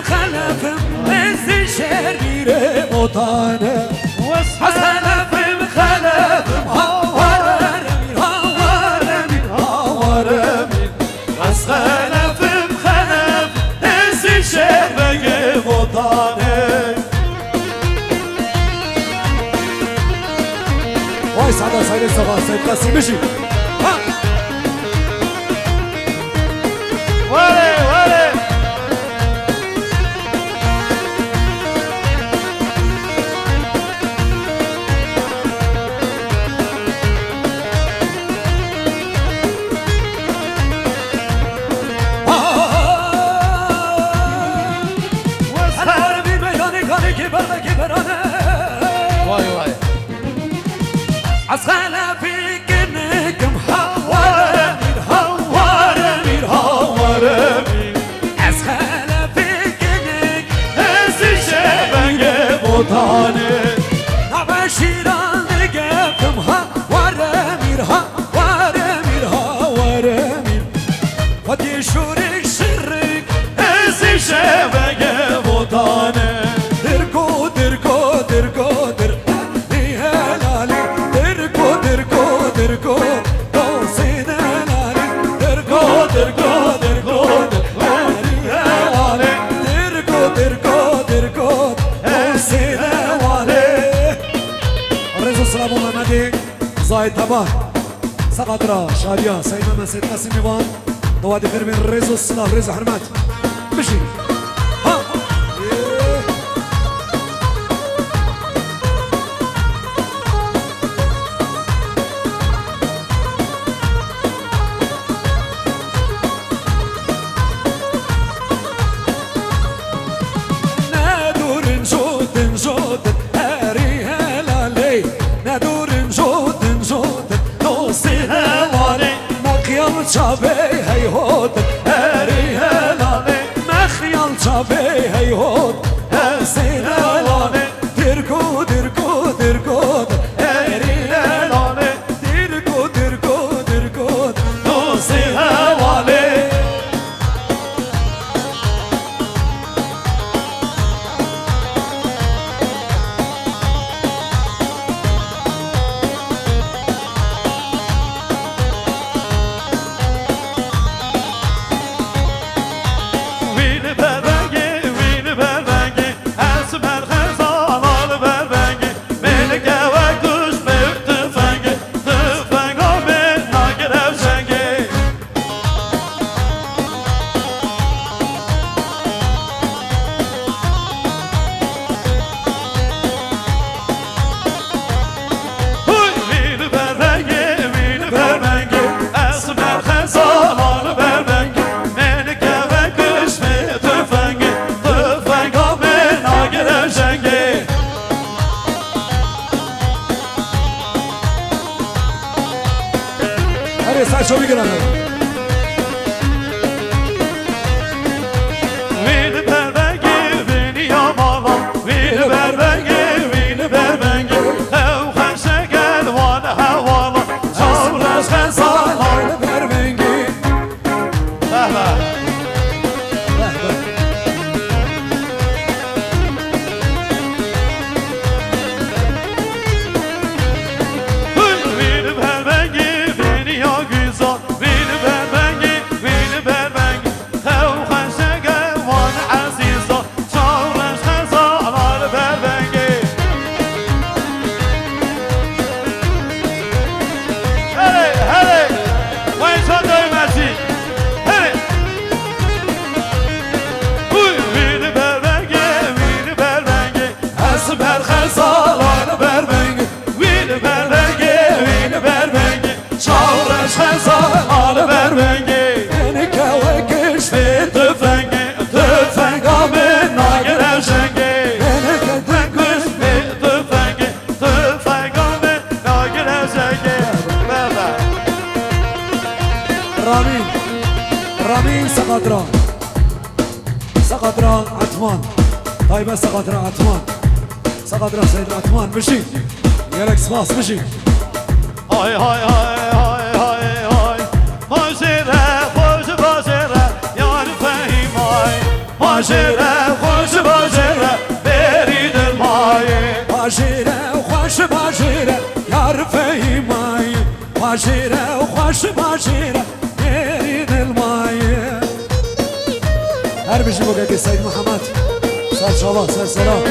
خلفم از شریر مطانه از خلفم هاورمین از خلفم از شریر مطانه وای سعدا سعید صبا سعید قسیم بشی وله وله از خلفی کنکم هوارمیر از خلفی کنک از شبنگ بطانه نوه شیران نگفتم هوارمیر خودی شورک شرک از شبنگ بطانه درگو درگو درگو در درگو دوسین لالی درگو درگو درگو درگو دوسین لالی رزو سلام محمدی زاید تبار سقطرا شادیا سید محمد سید قاسم ایوان دوادی فرمین رزو سلام رزو حرمت بشی چابه هی هود هری هلانه مخیال چابه هی هود حسین هلانه درگو درگو درگو هری هلانه درگو درگو درگو دوسی هلانه سرچو میگیرم وین بربنگی وین یا مالا وین بربنگی وین بربنگی او خشگل وان حوالا چارش خزان بربنگی رامين سقطران عثمان طيبة سقطران عثمان سقطران سيد عثمان مشي يالك سباس مشي هاي هاي هاي هاي هاي هاي خوشيرة خوش باشيرة يا الفهيم هاي باجره خوش باجره برید المایه باجره خوش باجره یار فهیمای باجره خوش باجره برید المایه هر بشی بگه که سید محمد سر شبا سر سرا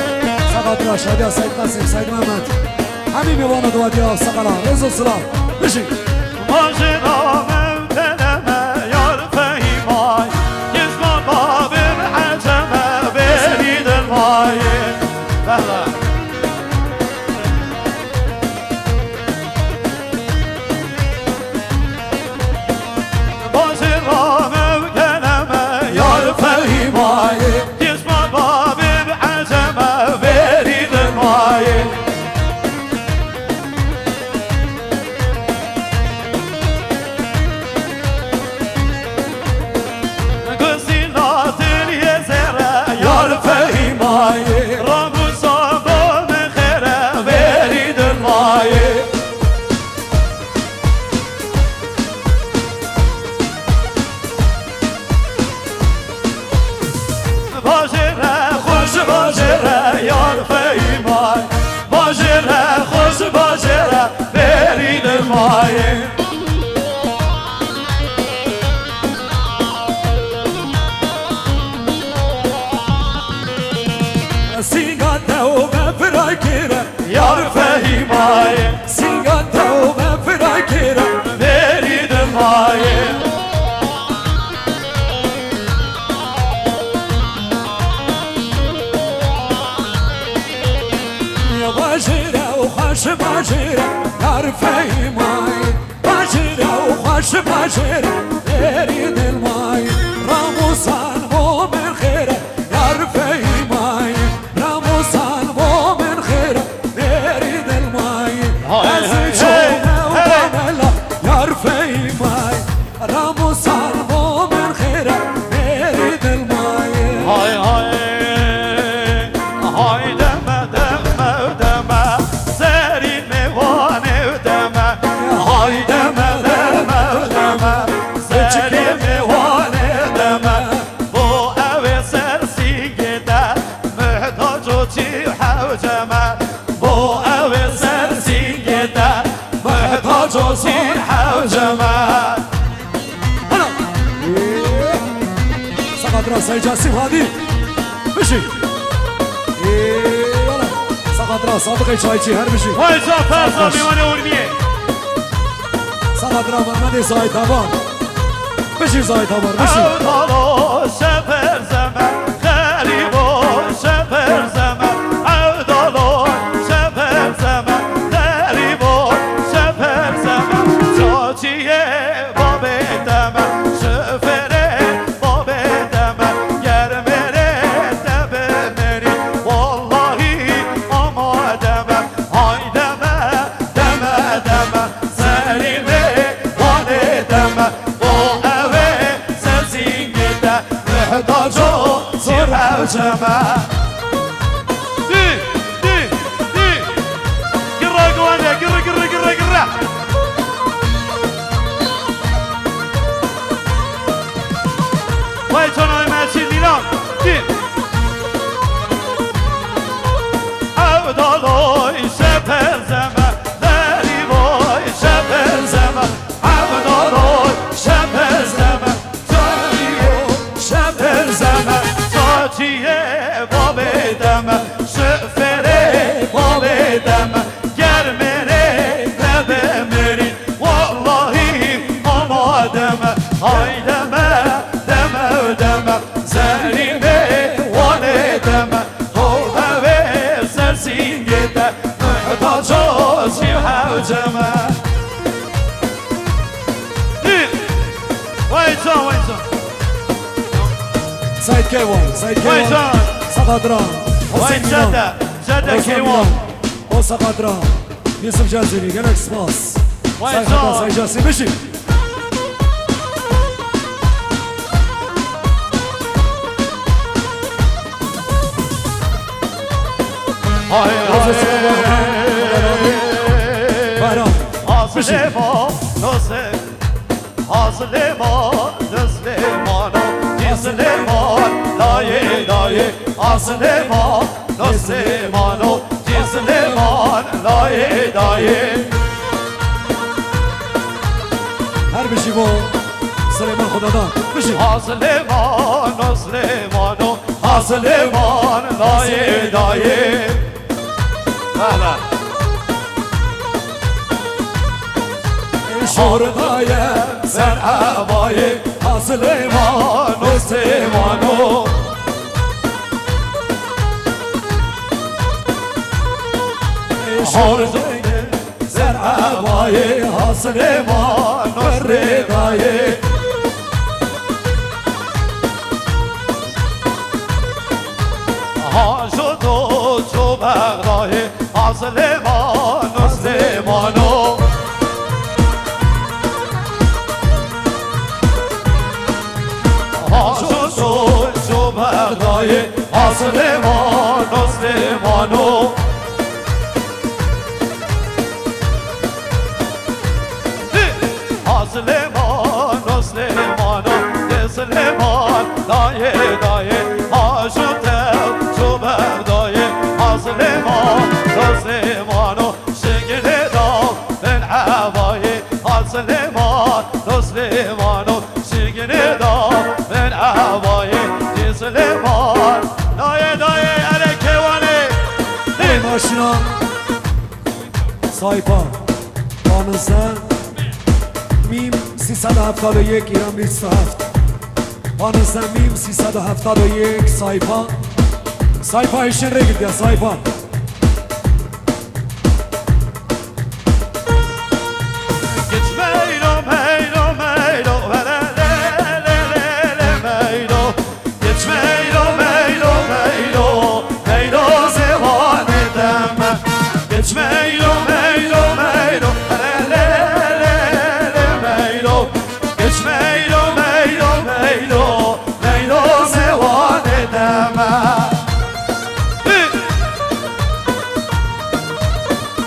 سقط را شادی سید قاسم سید محمد همین میوانه دوادی ها سقلا رزو سلام بشی باجره ممتنمه یار فهیمای یزمان بابم عجمه برید المایه بله باجره یار فهیمای باجره خوش باجره برید المای راموسان مومن خیره یار فهیمای راموسان مومن خیره برید المای از چونه و باملا یار فهیمای راموسان مومن خیره برید المای های های های دمه دمه دمه سری میوانه دمه های دمه دمه دمه سری میوانه دمه بو او سرسیگه ده محتاج و چی حوجمه بو او سرسیگه ده محتاج و چی حوجمه سقط راس جاسم هادی بشی يلا سقط راس صادقي چایچی هر بشی وای جا فرزا میوان اورمیه سقط راس محمد زاید تبار بشی زاید تبار بشی عودالو شفر زمن غریبو شفر زمن عودالو شفر زمن غریبو شفر زمن چاچیه باب دمن شفره باب دمن گرمره دبه مری والله آمادمه های دمه دمه دمه سریمه وانه دمه محتاجو زور حوجمه دي قرا قوانا قرا واي تونو ماشي دينام دي عبدالله شفر زمن داري بوي شفر زمن عبدالله شفر زمن چیه باب دم شفره باب دم گرمره لبه مری والله آمادم های دمه دمه دمه زریمه وانه دمه هوه سرسینگه ده محتاجو چی حوجمه وایسا سعید کیوان سعید کیوان سقط را وای جده کیوان او سقط را یوسف جازیری گلک سپاس سعید جاسی بشی Hazlema, Hazlema, Hazlema, la دایه آسلمان نسلمان و جسلمان لایه دایه هر بشی با سلیمان خداداد بشی آسلمان نسلمان و آسلمان لایه دایه بله شوردایه سر هوای سلیمان نسلمانو شوردایه سر هوای سلیمان ردایه ها شد و چو بغدای آسلمان نسلمانو ها شد و چو بغدای آسلمان نسلمانو آسلمان نسلمانو نسلمان دایه دایه ها شد چو بغدای آسلمان نسلمانو شگل دام من هوای آسلمان نسلمانو شگل دام من هوای نسلمان دایه دایه اره کیوانه ماشینا سایپا 15 میم 371 ایران 27 15 میم 371 سایپا سایپا ایشن رگل دیا سایپا Geç meylo meylo meylo vere le le le le meylo Geç meylo meylo meylo meylo zevan edem Geç meylo meylo meylo vere le le le meylo Geç meylo meylo meylo meylo zevan edem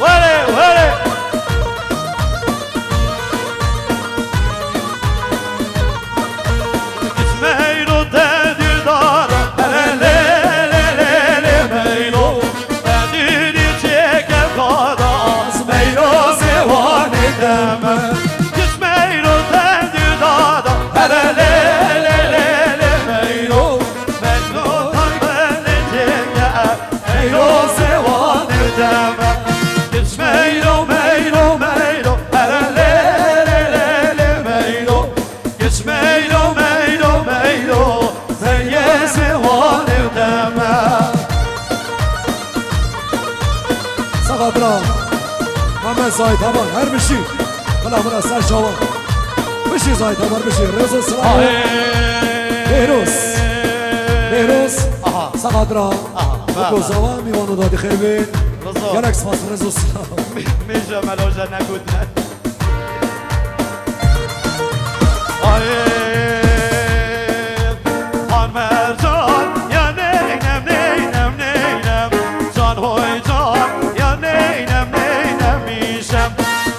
Vere vere Meylo dedi dara le le le le meylo Dedi çeker kadaz meylo sevan edem Git meylo dedi dara le le le le meylo Meylo tanrı çeker meylo sevan edem Git meylo meylo meylo le le le le meylo Git meylo meylo meylo Zeye sevan evdeme سقط همه زاید همان هر بشی بلا بلا سر شاوان بشی زاید همان بشی رزو سلام بهروز بهروز سقط را بکو زوان میوانو دادی خیر بین رزو. گلک سپاس رزو سلام میشه ملوجه نگودن خان مرجان یا نینم نینم نینم جان های جان یا نینم نینم میشم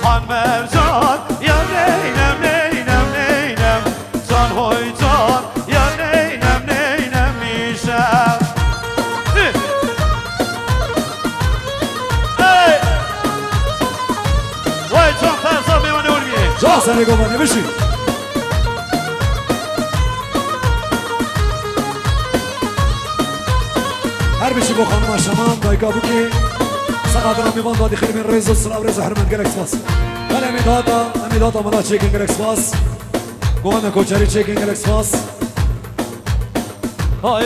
خان مرجان یا نینم نینم نینم جان های جان یا نینم نینم میشم وای جان فرزا میمانه اولگیه جا سر گوانه بشی هر بشی با خانم شمام دایگا بکی سقط را میوان دادی خیر بین رزو سلام رزو حرمت گلک سپاس بله امیداتا ملا چیکن گلک سپاس گوانه کوچری چیکن گلک سپاس های